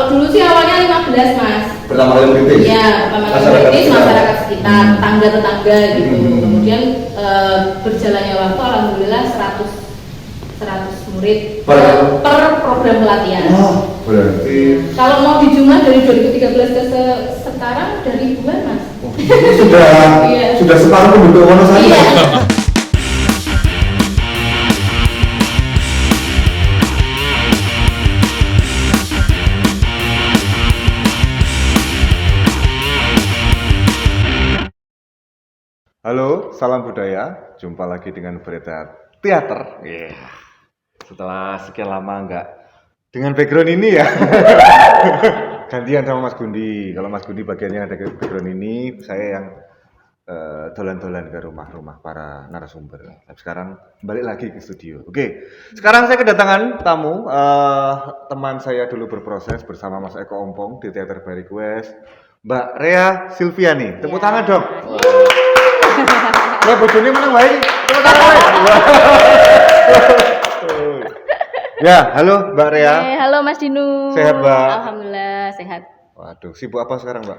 Kalau dulu sih awalnya 15 Mas. Pertama kali merintis? Iya, pertama kali merintis masyarakat sekitar, tetangga-tetangga gitu. Kemudian berjalannya waktu alhamdulillah 100 murid per program pelatihan. Oh, berarti kalau mau dijumlah dari 2013 ke sekarang udah ribuan Mas. Sudah separuh penduduk Wonosari. Iya. Halo, salam budaya. Jumpa lagi dengan Beredar Teater. Setelah sekian lama enggak dengan background ini ya. Gantian sama Mas Gundi. Kalau Mas Gundi bagiannya ada background ini, saya yang dolan-dolan ke rumah-rumah para narasumber. Tapi sekarang balik lagi ke studio. Oke, sekarang saya kedatangan tamu. Teman saya dulu berproses bersama Mas Eko Ompong di Teater by Request, Mbak Rea Silviani. Tepuk tangan dong. Ya bojone menang wae. Tepuk tangan wae. Ya, halo Mbak Rea. Halo Mas Dinu. Sehat, Mbak? Alhamdulillah sehat. Waduh, sibuk apa sekarang, Mbak?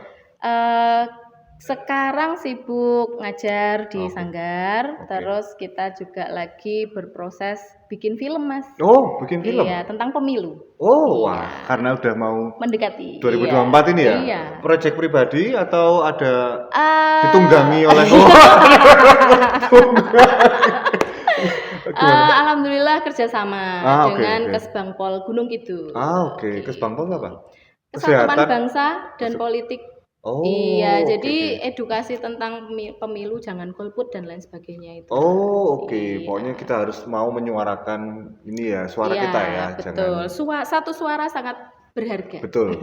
Sekarang sibuk ngajar di Sanggar, terus kita juga lagi berproses bikin film, Mas. Oh, bikin film? Iya, tentang pemilu. Oh, wah, karena udah mau mendekati 2024 ini ya? Iya. Proyek pribadi atau ada ditunggangi oleh alhamdulillah kerjasama dengan Kesbangpol Gunung Kidul. Kesbangpol apa? Kesatuan Bangsa dan Politik. Oh, iya, jadi edukasi tentang pemilu, jangan golput dan lain sebagainya itu. Oh, oke. Pokoknya kita harus mau menyuarakan ini ya, suara kita ya. Betul. Satu suara sangat berharga. Betul.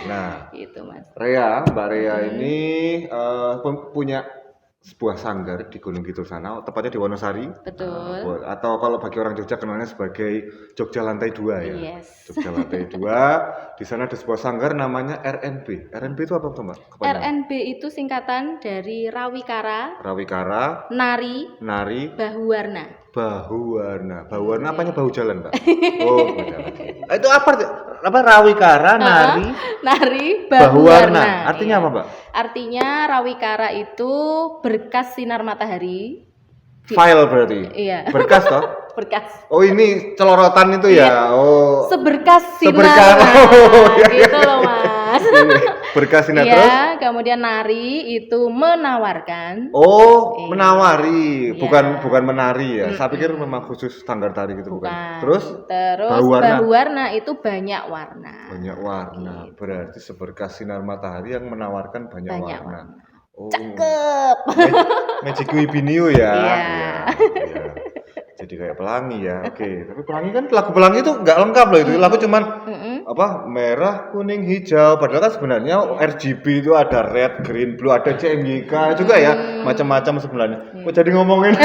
Nah, itu Mas. Mbak Rea ini punya sebuah sanggar di Gunung Kidul sana, tepatnya di Wonosari. Betul. Atau kalau bagi orang Jogja kenalnya sebagai Jogja Lantai 2 ya. Yes. Jogja Lantai 2. Di sana ada sebuah sanggar namanya RNB. RNB itu apa tuh, Mbak? RNB itu singkatan dari Rawikara, Nari, Bahu Warna. Bahu Warna apanya bahu jalan, Mbak? Oh, bahu jalan. Itu apa Rawikara, Nari, Bahu Warna. Artinya apa, Mbak? Artinya Rawikara itu berkas sinar matahari. File berarti? Iya. Berkas toh? Berkas. Oh, ini celorotan itu ya? Oh. Seberkas sinar. Gitu loh, Mas. Berkas sinar iya, terus? Kemudian Nari itu menawarkan. Oh, menawari, bukan menari ya. Saya pikir memang khusus standar tari gitu bukan. Terus Bahu Warna itu banyak warna. Banyak warna. Berarti seberkas sinar matahari yang menawarkan banyak warna. Oh. Cakep. Magic Wibinio ya. Iya. Jadi kayak pelangi ya. Oke, tapi pelangi kan lagu pelangi itu nggak lengkap loh itu. Lagu cuman merah, kuning, hijau. Padahal kan sebenarnya RGB itu ada red, green, blue, ada CMYK juga ya. Macam-macam sebenarnya. Kok jadi ngomongin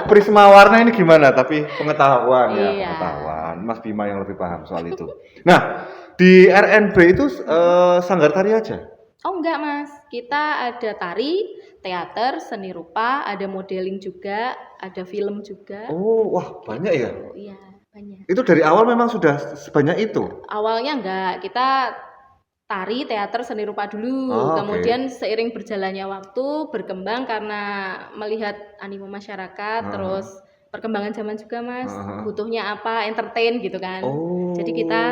prisma warna ini gimana? Tapi pengetahuan ya, pengetahuan. Mas Bima yang lebih paham soal itu. Nah, di RNB itu sanggar tari aja? Oh enggak Mas, kita ada tari, teater, seni rupa, ada modeling juga, ada film juga. Oh, wah banyak ya? Iya, banyak. Itu dari awal memang sudah sebanyak itu? Awalnya enggak, kita tari, teater, seni rupa dulu. Kemudian seiring berjalannya waktu berkembang karena melihat animo masyarakat, terus perkembangan zaman juga Mas, butuhnya apa, entertain gitu kan. Jadi kita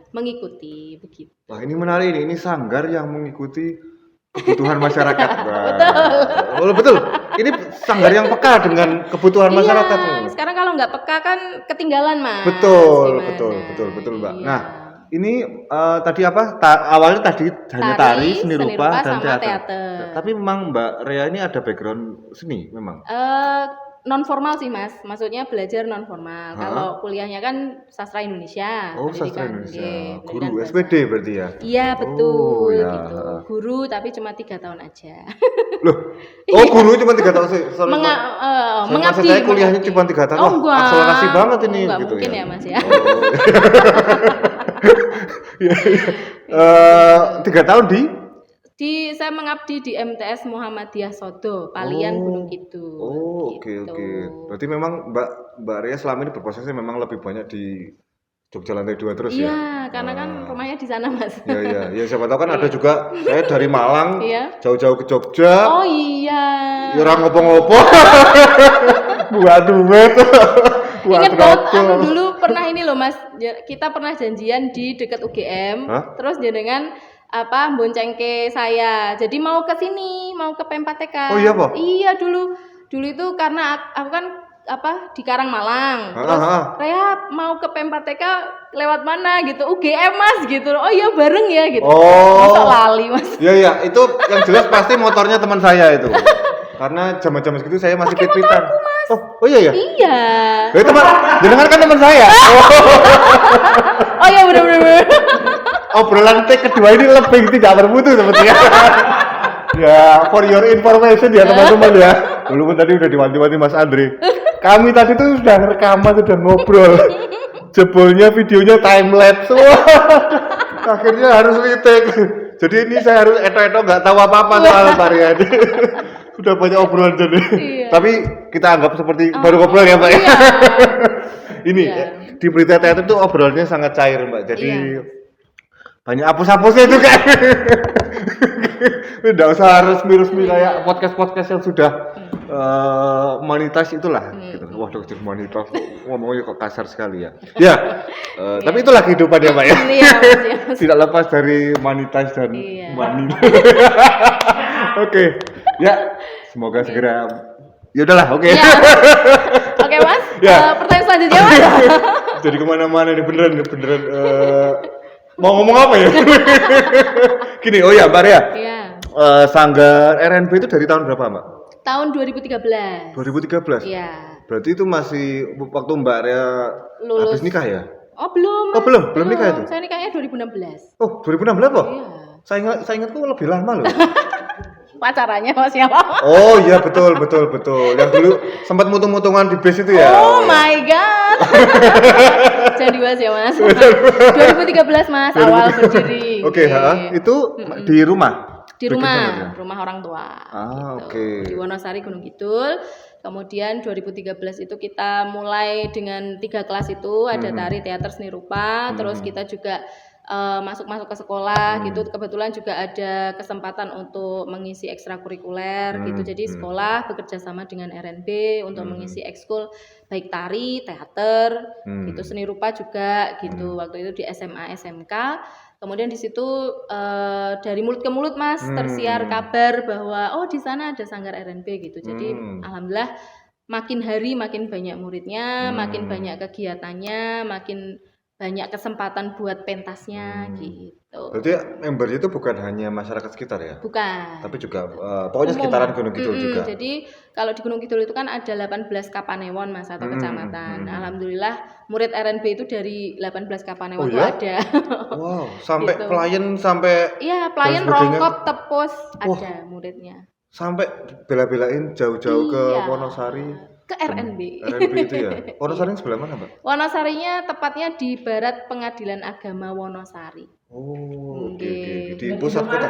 mengikuti begitu. Wah ini menarik ini sanggar yang mengikuti kebutuhan masyarakat. Betul. Ini sanggar yang peka dengan kebutuhan masyarakat. Sekarang kalau nggak peka kan ketinggalan Mas. Betul Mbak. Iya. Nah ini tadi apa? Awalnya tadi hanya tari, seni rupa dan teater. Tapi memang Mbak Rea ini ada background seni memang. Non formal sih Mas, maksudnya belajar non formal. Kalau kuliahnya kan sastra Indonesia. Oh sastra Indonesia. Guru SPD berarti ya? Iya betul gitu. Guru tapi cuma 3 tahun aja. Loh? Oh guru cuma 3 tahun sih. Mengabdi. Saya kuliahnya cuma 3 tahun. Oh, akselerasi banget ini. Enggak gitu mungkin ya Mas ya. 3 tahun saya mengabdi di MTS Muhammadiyah Sodo, Palian Gunung Kidul. Oh, oke. Berarti memang Mbak Rea selama ini berprosesnya memang lebih banyak di Jogja lantai 2 terus ya? Iya, karena kan rumahnya di sana, Mas. Iya. Ya siapa tahu kan ada juga saya dari Malang Iya. jauh-jauh ke Jogja. Oh iya. Ya ora ngopo-ngopo. Buat duit. Ingat banget dulu pernah ini loh Mas, kita pernah janjian di dekat UGM. Hah? Terus jenengan bonceng ke saya. Jadi mau ke sini, mau ke Pempateka. Oh iya, Pak? Iya dulu itu karena aku kan di Karangmalang. Terus Rea mau ke Pempateka lewat mana gitu. UGM Mas gitu. Oh iya bareng ya gitu. Masa lali Mas. Iya, itu yang jelas pasti motornya teman saya itu. Karena zaman-zaman segitu saya masih pit-pitan. Oh iya ya? Iya. Teman, jenengan kan teman saya. Oh iya benar. Obrolan kedua ini lebih tidak bermutu sepertinya. Ya, for your information ya teman-teman ya. Walaupun tadi udah diwanti-wanti Mas Andre. Kami tadi tuh sudah rekaman, sudah ngobrol. Jebolnya videonya time lapse. Akhirnya harus retake. Jadi ini saya harus eto-eto nggak tahu apa-apa soal tarian. Sudah banyak obrolan jadi. Iya. Tapi kita anggap seperti baru ngobrol ya Mbak. Iya. Ini di berita teater itu obrolannya sangat cair Mbak. Jadi banyak hapus-hapusnya itu kan. Tidak usah harus resmi kayak podcast-podcast yang sudah monetas itulah gitu. Waduh, monetas ngomongnya kok kasar sekali ya. Ya, tapi itulah kehidupan ya Mbak ya. Tidak lepas dari monetas dan money. Oke. Ya, semoga segera. Ya udahlah, oke. Ya. Oke Mas. Pertanyaan selanjutnya Mas. Jadi kemana-mana ini beneran mau ngomong apa ya? Gini, oh ya Mbak Rea. Iya. Sanggar RNB itu dari tahun berapa Mbak? Tahun 2013. 2013? Iya. Berarti itu masih waktu Mbak Rea lulus. Habis nikah ya? Oh belum. Oh belum nikah itu? Saya nikahnya 2016. Oh 2016 kok? Iya. Saya ingatku lebih lama loh. Pacarannya masih lama. Oh iya betul. Yang dulu sempat mutung-mutungan di base itu ya. Oh my god. Jangan dibahas ya Mas. 2013 Mas awal berdiri. Oke, itu di rumah. Di rumah orang tua. Gitu. Oke. Di Wonosari Gunung Kidul. Kemudian 2013 itu kita mulai dengan 3 kelas itu ada tari, teater, seni rupa. Terus kita juga masuk ke sekolah gitu. Kebetulan juga ada kesempatan untuk mengisi ekstrakurikuler gitu. Jadi sekolah bekerja sama dengan RNB untuk mengisi ekskul baik tari, teater, gitu, seni rupa juga gitu. Waktu itu di SMA SMK. Kemudian di situ dari mulut ke mulut Mas tersiar kabar bahwa di sana ada sanggar RNB gitu. Jadi alhamdulillah makin hari makin banyak muridnya, makin banyak kegiatannya, makin banyak kesempatan buat pentasnya gitu. Berarti membernya itu bukan hanya masyarakat sekitar ya? Bukan. Tapi juga pokoknya sekitaran Gunung Kidul juga. Jadi kalau di Gunung Kidul itu kan ada 18 kapanewon Mas atau kecamatan. Alhamdulillah murid RNB itu dari 18 kapanewon itu ada. Wow, sampai gitu. Pelayan sampai iya, Pelayan, Rongkot, Tepus ada muridnya. Sampai bela-belain jauh-jauh ke Wonosari. Ke RNB. RNB itu ya. Wonosari sebelah mana, Mbak? Wonosarinya tepatnya di barat Pengadilan Agama Wonosari. Oh, oke. Di pusat kota.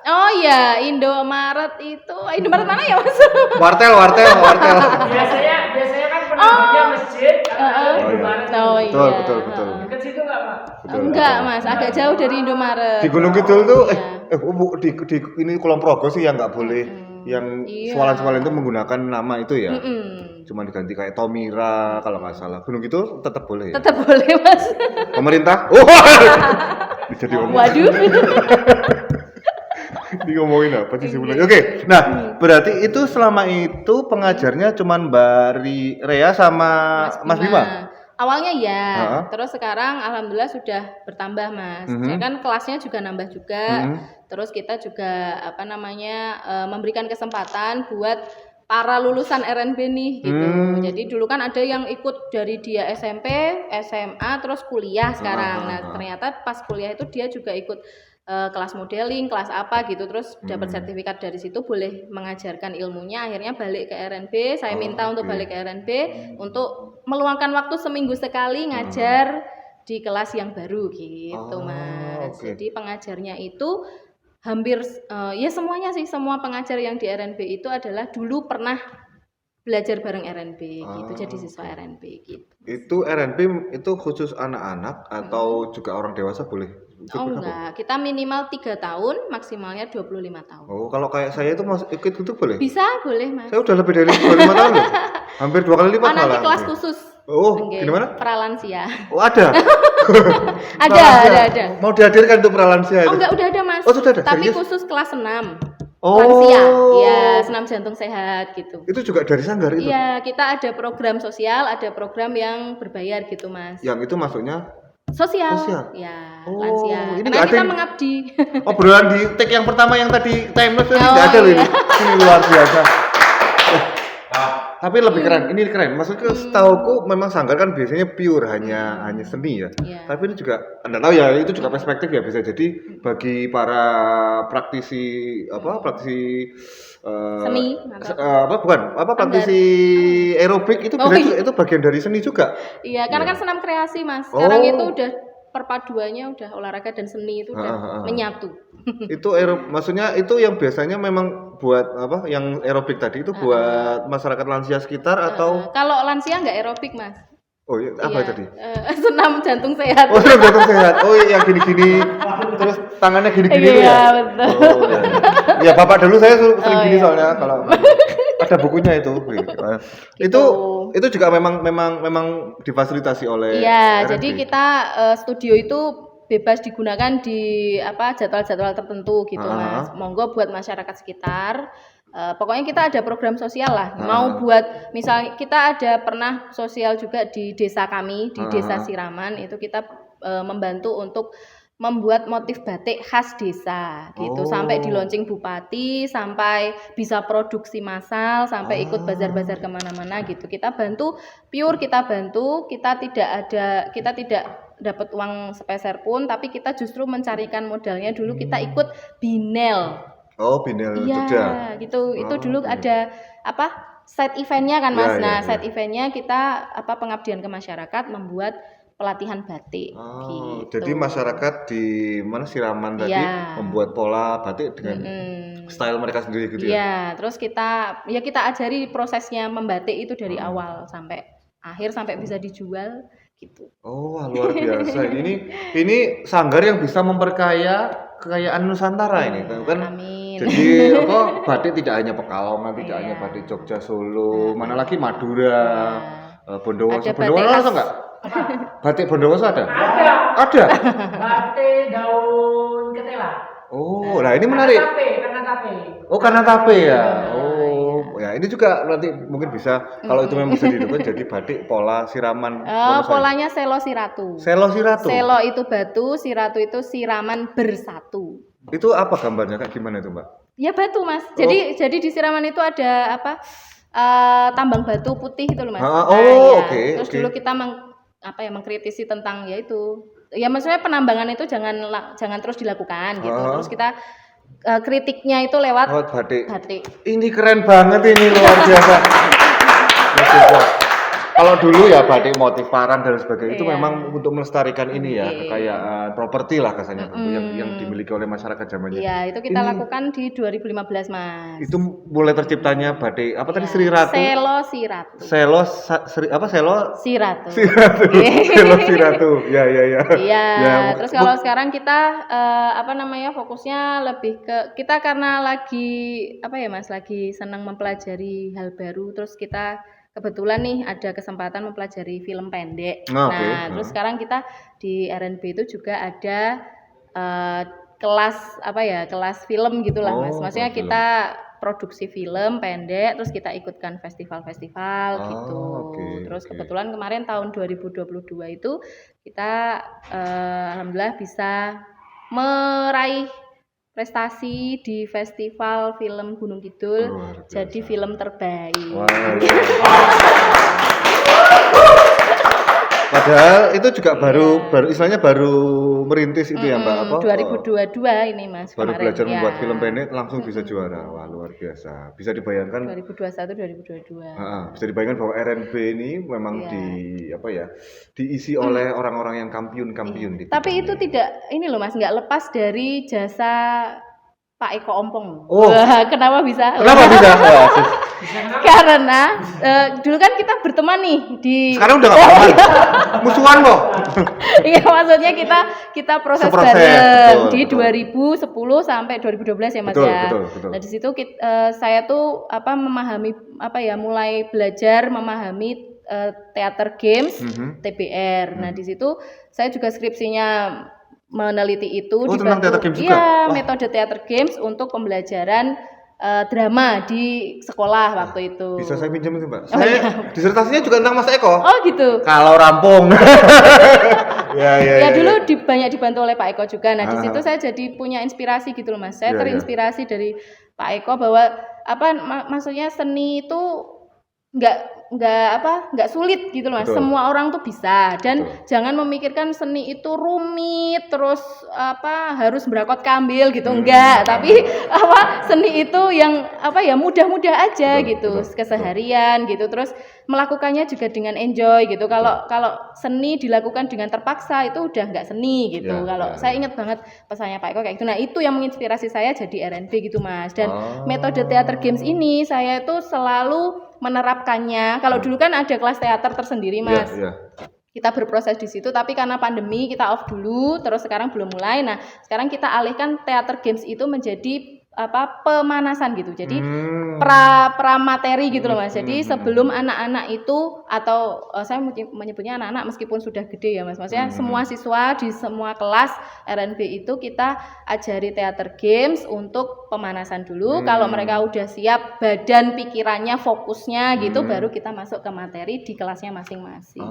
Oh iya, Indomaret itu. Indomaret mana ya, Mas? Wartel. Biasanya kan penamanya masjid atau Indomaret. Oh iya. Betul. Dekat situ enggak, Pak? Enggak, Mas. Agak jauh dari Indomaret. Di Gunung Kidul tuh di ini Kulon Progo sih yang nggak boleh yang sewalan-sewalan itu menggunakan nama itu ya. Cuma diganti kayak Tomira kalau nggak salah. Gunung Kidul tetap boleh ya? Tetap boleh, Mas. Pemerintah? Jadi ngomong. Waduh. Ngomongin apa sih sebenarnya? Oke. Nah, berarti itu selama itu pengajarnya cuman Mbak Rea sama Mas Bima? Awalnya ya, terus sekarang alhamdulillah sudah bertambah Mas. Ya kan kelasnya juga nambah juga. Terus kita juga memberikan kesempatan buat para lulusan RNB nih gitu. Jadi dulu kan ada yang ikut dari dia SMP, SMA, terus kuliah sekarang. Nah ternyata pas kuliah itu dia juga ikut kelas modeling, kelas apa gitu, terus dapat sertifikat dari situ, boleh mengajarkan ilmunya. Akhirnya balik ke RNB, saya minta untuk balik ke RNB untuk meluangkan waktu seminggu sekali ngajar di kelas yang baru gitu Mas. Jadi pengajarnya itu hampir ya semuanya sih, semua pengajar yang di RNB itu adalah dulu pernah belajar bareng RNB gitu, Ah, jadi siswa RNB gitu. Itu RNP itu khusus anak-anak atau juga orang dewasa boleh ikut Oh bergabung? enggak, kita minimal 3 tahun, maksimalnya 25 tahun. Oh, kalau kayak saya itu masuk ikut itu boleh? Bisa, boleh Mas. Saya udah lebih dari 25 tahun loh. Hampir 2 kali lipat Oh nanti malah. kelas khusus. Oh, Nggih, gimana? pralansia. Oh, ada. Ada. Mau dihadirkan untuk pralansia itu. Oh enggak, udah ada Mas. Oh, sudah ada, Tapi serius? khusus kelas 6. Oh. Lansia. Ya, senam jantung sehat gitu. Itu juga dari Sanggar itu. Iya, kita ada program sosial, ada program yang berbayar gitu Mas. Yang itu masuknya Sosial. Sosial? Ya, Oh, lansia. ini Karena nggak ada kita yang- mengabdi. obrolan di take yang pertama yang tadi timeless ini Oh, nggak ada loh ini. iya. Ini luar biasa. Tapi lebih keren, ini keren. Maksudnya setauku memang Sanggar kan biasanya pure hanya seni ya. Iya. Tapi ini juga Anda tahu ya, itu juga perspektif ya bisa jadi bagi para praktisi praktisi Seni, praktisi aerobik itu Oh, bisa iya. juga, itu bagian dari seni juga. Iya, karena Iya. kan senam kreasi Mas. Sekarang Oh. itu udah perpaduannya udah olahraga dan seni itu udah menyatu. Itu maksudnya itu yang biasanya memang buat yang aerobik tadi itu buat masyarakat lansia sekitar atau Kalau lansia nggak aerobik Mas. oh iya, apa Iya, tadi? senam jantung sehat. Oh, sudah jantung sehat. Oh, yang gini-gini terus tangannya gini-gini itu Iya, ya. betul. Oh, iya. Ya, Bapak dulu saya sering gini iya. soalnya kalau ada bukunya itu. Itu juga memang difasilitasi oleh Iya, RNB. jadi kita studio itu bebas digunakan di jadwal-jadwal tertentu gitu Mas. Monggo buat masyarakat sekitar. Pokoknya kita ada program sosial lah. Mau buat misal kita ada pernah sosial juga di desa kami, di Desa Siraman itu kita membantu untuk membuat motif batik khas desa gitu, sampai di launching bupati, sampai bisa produksi massal, sampai ikut bazar-bazar kemana-mana gitu. Kita bantu, kita tidak dapat uang sepeser pun, tapi kita justru mencarikan modalnya dulu. Kita ikut Binel. Oh, Binel Jogja. Iya, gitu. Itu dulu ada side eventnya kan Mas. Ya, Side eventnya kita pengabdian ke masyarakat, membuat pelatihan batik. Oh, gitu. jadi masyarakat di mana Siraman tadi Iya. membuat pola batik dengan style mereka sendiri gitu ya. Iya, terus kita ajari prosesnya membatik itu dari awal sampai akhir sampai bisa dijual gitu. Oh, wah, luar biasa. Ini Sanggar yang bisa memperkaya kekayaan Nusantara ini kan. Amin. Jadi batik tidak hanya Pekalongan, tidak Iya. hanya batik Jogja, Solo, mana lagi Madura, Bondowoso. Ada Bondowoso batik ada nggak? Batik Bondowoso ada? Ada. Ada. Batik daun ketela. Oh, nah ini menarik. Karena tape. Oh, karena tape ya. Oh, ya ini juga nanti mungkin bisa kalau itu memang bisa dihidupkan jadi batik pola siraman. Polanya selo siratu. Selo siratu. Selo itu batu, siratu itu siraman bersatu. Itu apa gambarnya kayak gimana itu, Mbak? Ya batu Mas. Jadi di siraman itu ada tambang batu putih itu loh Mas. Oke. Terus dulu kita mengkritisi tentang yaitu ya maksudnya penambangan itu jangan terus dilakukan gitu. Terus kita kritiknya itu lewat batik. batik. Ini keren banget ini luar biasa. Luar biasa. Kalau dulu ya batik motif parang dan sebagainya itu Iya. memang untuk melestarikan ini ya kekayaan properti lah kasarnya yang dimiliki oleh masyarakat zamannya. Iya, itu kita lakukan di 2015 Mas. Itu mulai terciptanya batik apa tadi Sri Ratu? Selo siratu. Selo Siratu. Selo Siratu. Ya. Iya, Ya, terus kalau sekarang kita fokusnya lebih ke kita karena lagi lagi senang mempelajari hal baru, terus kita kebetulan nih ada kesempatan mempelajari film pendek. Terus sekarang kita di RNB itu juga ada kelas film gitulah Mas. Maksudnya kelas kita produksi film pendek, terus kita ikutkan festival-festival gitu. Terus kebetulan kemarin tahun 2022 itu kita alhamdulillah bisa meraih prestasi di festival film Gunung Kidul, jadi film terbaik. Wah, padahal itu juga baru istilahnya baru merintis itu ya Mbak 2022 ini Mas. Baru kemarin, belajar ya. membuat film pendek langsung bisa juara. Wah, luar biasa. Bisa dibayangkan 2021 2022. bisa dibayangkan bahwa RNB ini memang diisi oleh orang-orang yang kampiun di Tapi itu bidangnya. tidak ini loh Mas, nggak lepas dari jasa Pak Eko Ompong. Oh. Wah, kenapa bisa? Kenapa bisa? Wah, sis. Karena dulu kan kita berteman nih di. Sekarang udah nggak teman. Musuhan kok. Iya, maksudnya kita proses Seproses, bareng betul, di betul. 2010 sampai 2012 ya Mas Betul, ya. betul. Nah di situ saya tuh memahami mulai belajar memahami teater games TBR. Nah di situ saya juga skripsinya meneliti itu tentang teater games juga? Iya, Wah. metode teater games untuk pembelajaran drama di sekolah waktu itu. Bisa saya pinjam itu, Mbak? Oh, Saya iya. disertasinya juga tentang Mas Eko. Oh gitu. Kalau rampung. Ya dulu banyak dibantu oleh Pak Eko juga. Nah di situ saya jadi punya inspirasi gitu loh Mas. Saya Iya, terinspirasi dari Pak Eko bahwa maksudnya seni itu nggak sulit gitu loh Mas. Betul. Semua orang tuh bisa dan Betul. jangan memikirkan seni itu rumit terus harus berakot kambil gitu enggak, tapi seni itu yang mudah-mudah aja Betul, gitu, betul, keseharian gitu, terus melakukannya juga dengan enjoy gitu. Kalau seni dilakukan dengan terpaksa itu udah nggak seni gitu. Saya ingat banget pesannya Pak Eko kayak gitu. Nah, itu yang menginspirasi saya jadi RNB gitu Mas. Dan metode teater games ini saya itu selalu menerapkannya. Kalau dulu kan ada kelas teater tersendiri Mas. Iya. Kita berproses di situ, tapi karena pandemi kita off dulu, terus sekarang belum mulai. Nah, sekarang kita alihkan teater games itu menjadi pemanasan gitu. Jadi pra materi gitu loh Mas. Jadi sebelum anak-anak itu atau saya menyebutnya anak-anak meskipun sudah gede ya Mas. Maksudnya semua siswa di semua kelas RNB itu kita ajari teater games untuk pemanasan dulu. Kalau mereka udah siap badan, pikirannya, fokusnya gitu, baru kita masuk ke materi di kelasnya masing-masing.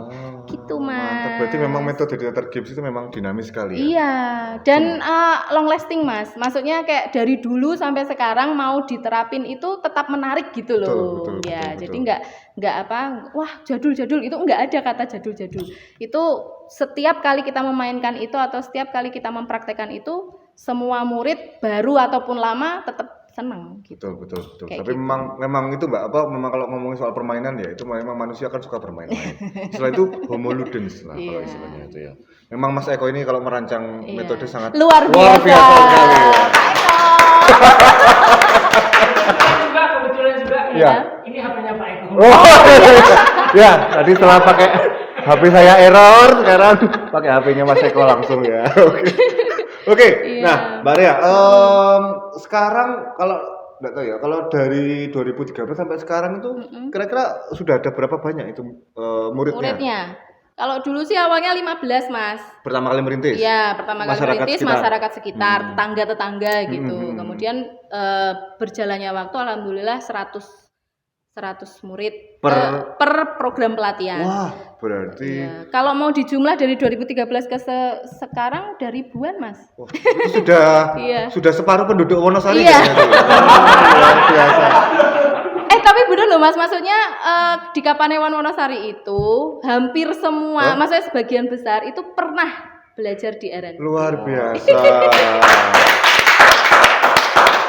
Gitu Mas. Mantap. Berarti memang metode teater games itu memang dinamis sekali ya. Iya, dan long lasting Mas. Maksudnya kayak dari dulu sampai sekarang mau diterapin itu tetap menarik gitu loh. Betul, Ya, betul. jadi nggak wah jadul-jadul, itu nggak ada kata jadul-jadul. Itu setiap kali kita memainkan itu atau setiap kali kita mempraktekkan itu, semua murid baru ataupun lama tetap senang gitu. Betul. Kayak Tapi gitu. memang itu Mbak, memang kalau ngomongin soal permainan ya, itu memang manusia kan suka bermain-main. Setelah itu homo ludens lah kalau Iya. istilahnya itu ya. Memang Mas Eko ini kalau merancang Iya. metode sangat luar biasa sekali ya. Kebetulan juga Iya. ini HP-nya Pak Eko. Ya, tadi setelah pakai HP saya error, sekarang pakai HP-nya Mas Eko langsung ya. Oke. Iya. Nah, Mbak Ria, sekarang kalau enggak tahu ya, kalau dari 2013 sampai sekarang itu kira-kira sudah ada berapa banyak itu muridnya? Kalau dulu sih awalnya 15 Mas. Pertama kali merintis? Iya, pertama kali Masyarakat merintis sekitar. masyarakat sekitar, tetangga-tetangga gitu. Kemudian berjalannya waktu alhamdulillah 100 murid per program pelatihan. Wah, berarti Iya. Kalau mau dijumlah dari 2013 ke sekarang udah ribuan Mas. wah, itu sudah Iya. sudah separuh penduduk Wonosari. Iya. Luar biasa. Tapi bener loh Mas, maksudnya di Kapanewon Wonosari itu hampir semua, maksudnya sebagian besar itu pernah belajar di RNB. Luar biasa.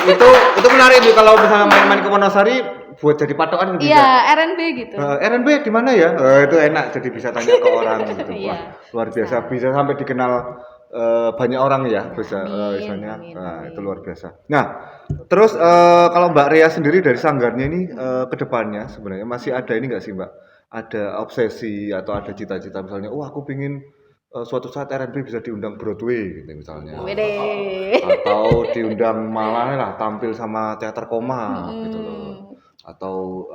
itu menarik nih kalau misalnya main-main ke Wonosari buat jadi patokan gitu. Iya, RNB gitu. RNB di mana ya? Itu enak jadi bisa tanya ke orang gitu. Iya. Wah, luar biasa. Bisa sampai dikenal banyak orang ya, bisa misalnya. Amin. Itu luar biasa. Nah, terus kalau Mbak Ria sendiri dari sanggarnya ini ke depannya sebenarnya masih ada ini nggak sih Mbak? Ada obsesi atau ada cita-cita misalnya, aku pingin suatu saat RNB bisa diundang Broadway gitu misalnya. Wede. Atau diundang malah lah tampil sama teater koma gitu loh. Atau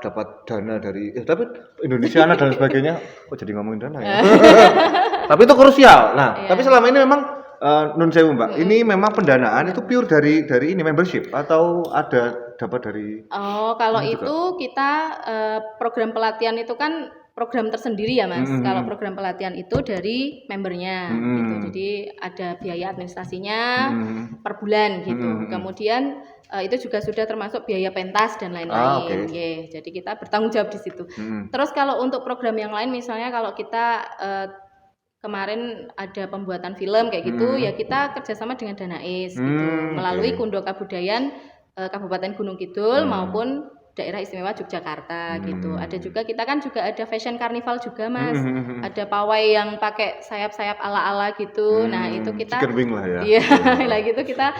dapat dana dari tapi Indonesiana dan sebagainya. Kok jadi ngomongin dana ya? Tapi itu krusial. Nah, tapi selama ini memang nun sewu Mbak, ini memang pendanaan itu pure dari ini membership atau ada dapat dari Kalau ini itu kita program pelatihan itu kan program tersendiri ya Mas. Kalau program pelatihan itu dari membernya gitu. Jadi ada biaya administrasinya per bulan gitu. Kemudian itu juga sudah termasuk biaya pentas dan lain-lain. Jadi kita bertanggung jawab di situ. Terus kalau untuk program yang lain misalnya kalau kita kemarin ada pembuatan film kayak gitu ya kita kerjasama dengan Danais gitu melalui Kundo Kabudayan Kabupaten Gunung Kidul maupun Daerah Istimewa Yogyakarta gitu. Ada juga kita kan juga ada fashion carnival juga Mas. Ada pawai yang pakai sayap-sayap ala-ala gitu. Nah, itu kita chicken wing lah ya. Iya, lah gitu kita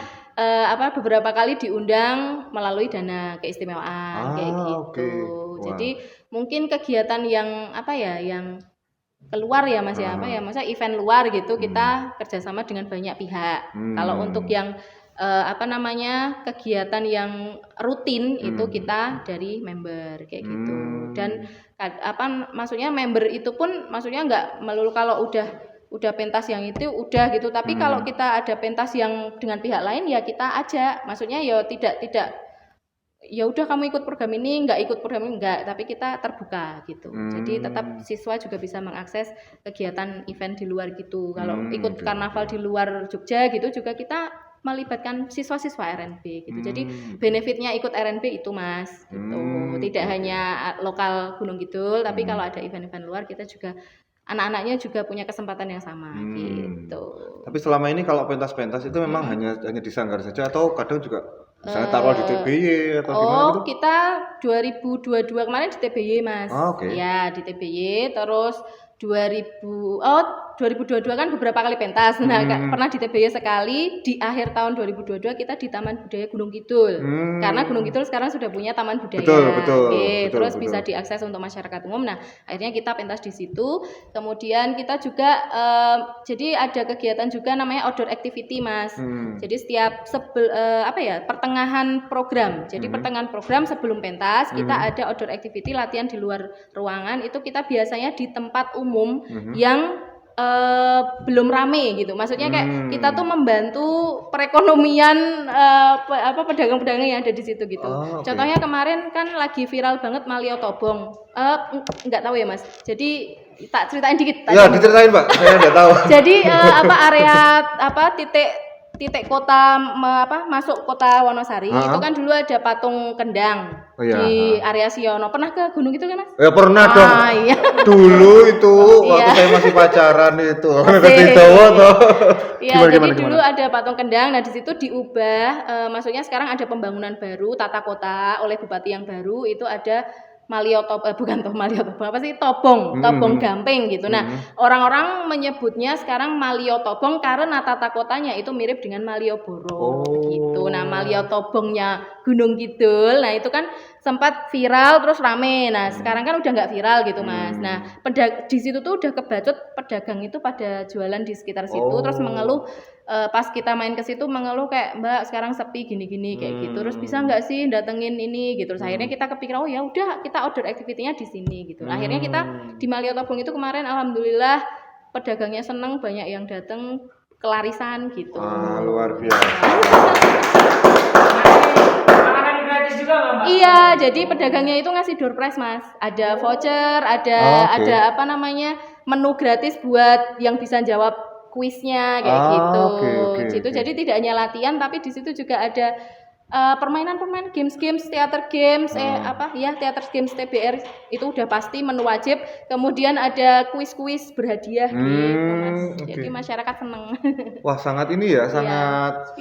beberapa kali diundang melalui dana keistimewaan kayak gitu. Oke. Wah. Jadi mungkin kegiatan yang yang keluar ya Mas ya, masa event luar gitu kita kerjasama dengan banyak pihak. Kalau untuk yang kegiatan yang rutin itu kita dari member kayak gitu. Dan maksudnya member itu pun maksudnya nggak melulu kalau udah pentas yang itu udah gitu, tapi kalau kita ada pentas yang dengan pihak lain ya kita ajak, maksudnya ya tidak ya udah kamu ikut program ini, nggak ikut program ini enggak, tapi kita terbuka gitu. Jadi tetap siswa juga bisa mengakses kegiatan event di luar gitu. Kalau ikut karnaval di luar Jogja gitu juga kita melibatkan siswa-siswa RNB gitu. Jadi benefitnya ikut RNB itu Mas gitu. Tidak hanya lokal Gunung Kidul, tapi kalau ada event-event luar kita juga anak-anaknya juga punya kesempatan yang sama gitu. Tapi selama ini kalau pentas-pentas itu memang hanya di Sanggar saja atau kadang juga misalnya taruh di TBY atau gimana gitu? Kita 2022 kemarin di TBY Mas. Ya di TBY, terus 2022 kan beberapa kali pentas. Nah, pernah di TBY sekali, di akhir tahun 2022 kita di Taman Budaya Gunung Kidul. Karena Gunung Kidul sekarang sudah punya taman budaya. Betul, terus bisa diakses untuk masyarakat umum. Nah, akhirnya kita pentas di situ. Kemudian kita juga jadi ada kegiatan juga namanya outdoor activity, Mas. Jadi setiap pertengahan program. Jadi pertengahan program sebelum pentas kita ada outdoor activity, latihan di luar ruangan. Itu kita biasanya di tempat umum yang belum rame gitu. Maksudnya kayak kita tuh membantu perekonomian pedagang-pedagang yang ada di situ gitu. Contohnya kemarin kan lagi viral banget Malio Tobong. Nggak tahu ya Mas. Jadi tak ceritain dikit. Ya diceritain Mbak. Saya nggak tahu. Jadi area titik kota masuk kota Wonosari itu kan dulu ada patung kendang di area Siono. Pernah ke gunung itu kan Mas? Ya pernah dong. Iya. Dulu itu waktu saya masih pacaran itu. Iya, jadi dulu ada patung kendang. Nah di situ diubah. Maksudnya sekarang ada pembangunan baru tata kota oleh bupati yang baru. Itu ada Tobong Gamping gitu. Nah, orang-orang menyebutnya sekarang Malio Tobong karena tata kotanya itu mirip dengan Malioboro gitu. Nah, Malio Tobongnya Gunung Kidul. Nah, itu kan sempat viral terus rame. Nah, sekarang kan udah nggak viral gitu, Mas. Nah, di situ tuh udah kebacut pedagang itu pada jualan di sekitar situ terus mengeluh pas kita main ke situ mengeluh kayak Mbak sekarang sepi gini-gini kayak gitu. Terus bisa nggak sih datengin ini gitu. Terus akhirnya kita kepikiran ya udah kita outdoor activity-nya di sini gitu. Akhirnya kita di Malio Tobong itu kemarin alhamdulillah pedagangnya seneng, banyak yang datang kelarisan gitu. Luar biasa. Makanan gratis juga nggak Mbak? Iya, jadi pedagangnya itu ngasih door prize Mas. Ada voucher, ada menu gratis buat yang bisa jawab kuisnya kayak gitu. Jadi tidak hanya latihan tapi di situ juga ada permainan-permainan games, theater games, theater games TBR itu udah pasti menu wajib. Kemudian ada kuis-kuis berhadiah gitu Mas. Jadi masyarakat seneng. Wah, sangat ini ya, sangat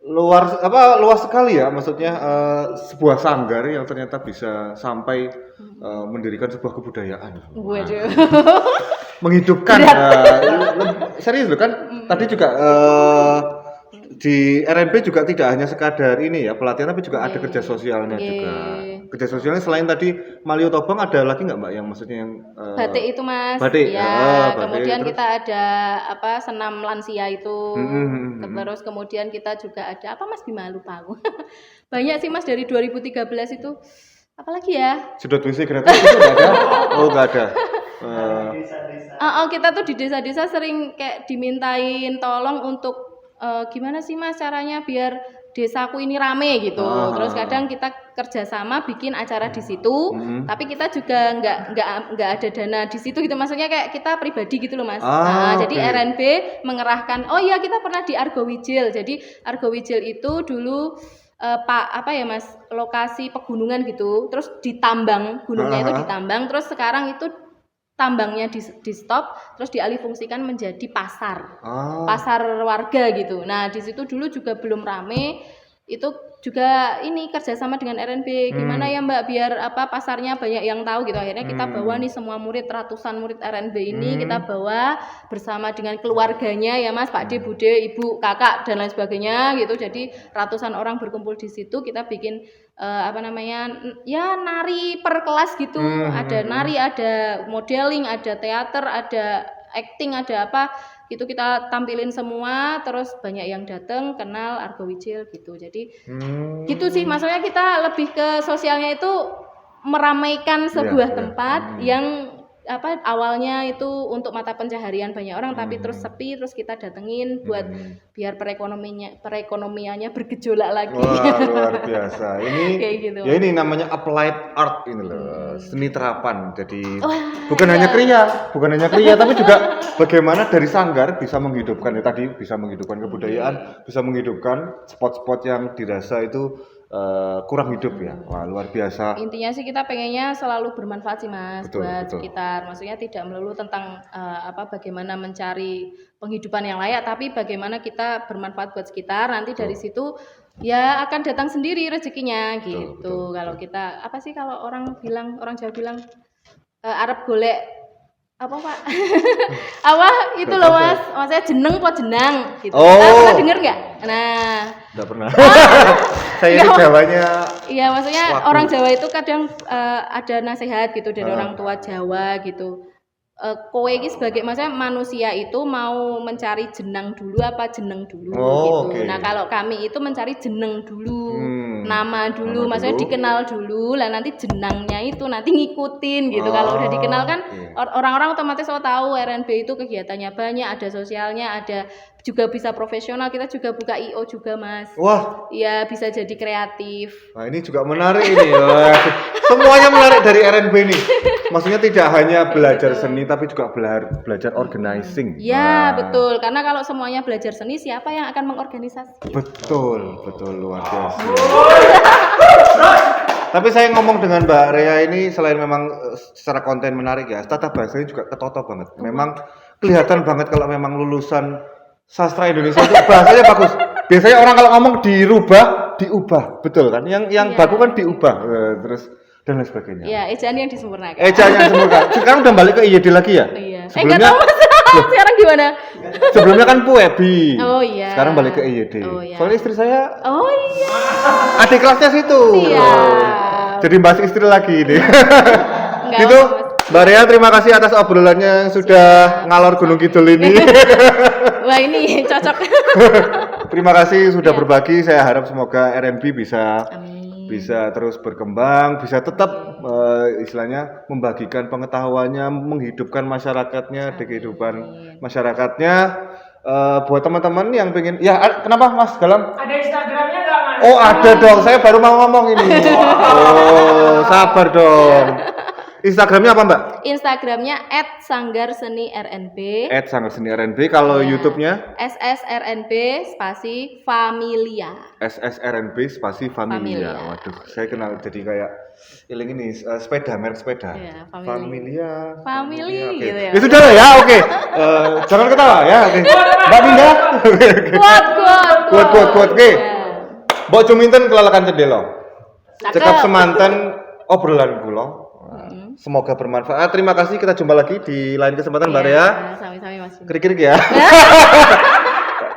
luas sekali ya, maksudnya sebuah sanggar yang ternyata bisa sampai mendirikan sebuah kebudayaan. Waduh. Menghidupkan serius loh kan tadi juga di RNB juga tidak hanya sekadar ini ya pelatihan tapi juga ada kerja sosialnya juga. Kerja sosialnya selain tadi Malio Tobong ada lagi nggak Mbak yang maksudnya yang batik itu Mas. Batik. Ya, Batik. kemudian Terus? kita ada senam lansia itu. Terus kemudian kita juga ada Mas Bima lupa aku. Banyak sih Mas dari 2013 itu. Apalagi ya? Sedot WC gratis itu nggak ada? Oh nggak ada. Kita tuh di desa-desa sering kayak dimintain tolong untuk gimana sih Mas caranya biar desaku ini rame gitu. Terus kadang kita kerjasama bikin acara di situ, tapi kita juga nggak ada dana di situ gitu. Maksudnya kayak kita pribadi gitu loh Mas. Jadi RNB mengerahkan. Oh iya kita pernah di Argowijil. Jadi Argowijil itu dulu Mas lokasi pegunungan gitu. Terus ditambang gunungnya itu ditambang. Terus sekarang itu tambangnya di stop terus dialihfungsikan menjadi pasar warga gitu. Nah di situ dulu juga belum rame itu juga ini kerjasama dengan RNB gimana ya Mbak biar pasarnya banyak yang tahu gitu. Akhirnya kita bawa nih semua murid, ratusan murid RNB ini kita bawa bersama dengan keluarganya ya Mas, Pak D, Bude, Ibu, Kakak dan lain sebagainya gitu. Jadi ratusan orang berkumpul di situ, kita bikin ya nari per kelas gitu. Ada nari, ada modeling, ada teater, ada acting, ada apa itu kita tampilin semua, terus banyak yang datang kenal Argo Wijil gitu. Jadi gitu sih, maksudnya kita lebih ke sosialnya itu meramaikan sebuah tempat yang awalnya itu untuk mata pencaharian banyak orang tapi terus sepi, terus kita datengin buat biar perekonomiannya bergejolak lagi. Wah, luar biasa. Ini kayak gitu. Ya ini namanya applied art ini loh, seni terapan. Jadi bukan hanya kriya, tapi juga bagaimana dari sanggar bisa menghidupkan tadi bisa menghidupkan kebudayaan, bisa menghidupkan spot-spot yang dirasa itu kurang hidup ya. Wah, luar biasa. Intinya sih kita pengennya selalu bermanfaat sih Mas, buat sekitar. Maksudnya tidak melulu tentang bagaimana mencari penghidupan yang layak, tapi bagaimana kita bermanfaat buat sekitar. Nanti dari situ ya akan datang sendiri rezekinya gitu. Betul. Kalau kita kalau orang Jawa bilang arep golek apa Pak? Itu loh Mas, maksudnya jeneng po jenang gitu. Pernah denger nggak? Nah, nggak pernah. Saya ini Jawanya. Iya, maksudnya orang Jawa itu kadang ada nasihat gitu dari orang tua Jawa gitu. Kowe iki sebagai maksudnya manusia itu mau mencari jenang dulu apa jeneng dulu gitu. Okay. Nah, kalau kami itu mencari jeneng dulu, nama dulu, maksudnya dikenal dulu, lah nanti jenangnya itu nanti ngikutin gitu. Kalau udah dikenal kan orang-orang otomatis tahu RNB itu kegiatannya banyak, ada sosialnya, ada juga bisa profesional, kita juga buka IO juga Mas. Wah. Iya, bisa jadi kreatif. Nah, ini juga menarik ini ya. Semuanya menarik dari RNB ini. Maksudnya tidak hanya belajar seni tapi juga belajar organizing. Ya, betul. Karena kalau semuanya belajar seni, siapa yang akan mengorganisasi? Betul, luar biasa. Tapi saya ngomong dengan Mbak Rea ini selain memang secara konten menarik ya, tata bahasanya juga ketata banget. Memang kelihatan banget kalau memang lulusan sastra Indonesia itu bahasanya bagus. Biasanya orang kalau ngomong diubah, betul kan? Yang baku kan diubah, terus dan lain sebagainya. Iya, ejaan yang disempurnakan. Sekarang udah balik ke IYD lagi ya? Iya. Sebelumnya sekarang gimana? Sebelumnya kan Puebi. Oh iya. Sekarang balik ke IYD. Oh iya. Soalnya istri saya. Oh iya. Adik kelasnya situ. Iya. Jadi bahas istri lagi ini. Gitu. Mbak Rea, terima kasih atas obrolannya yang sudah ngalor Gunung Kidul ini. Wah, ini cocok. Terima kasih sudah berbagi. Saya harap semoga RNB bisa terus berkembang, bisa tetap istilahnya membagikan pengetahuannya, menghidupkan masyarakatnya, di kehidupan masyarakatnya. Buat teman-teman yang pengen, ya kenapa Mas Galam? Ada Instagramnya nggak Mas? Oh ada dong, saya baru mau ngomong ini. Oh sabar dong. Instagramnya apa Mbak? Instagramnya @sanggarseni_rnb. @sanggarseni_rnb. Kalau YouTube-nya? SSRNB spasi Familia. SSRNB spasi Familia. Waduh, saya kenal jadi kayak ini merek sepeda. Ya, Familia. Okay. Gitu ya. Ya sudah lah ya, oke. Jangan ketawa ya. Oke. Mbak Dinda. Kuat. Oke. Mbok cuminten kelalakan cedelo. Cekap semanten obrolan kula. Semoga bermanfaat. Terima kasih. Kita jumpa lagi di lain kesempatan Mbak Rea. Sami-sami Mas. Krik-krik ya.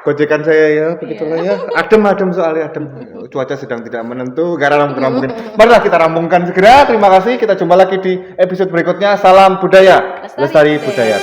Gojekan saya ya, begitulah ya. Adem soalnya adem. Cuaca sedang tidak menentu. Karena mungkin. Marilah kita rampungkan segera. Terima kasih. Kita jumpa lagi di episode berikutnya. Salam budaya. Lestari budaya.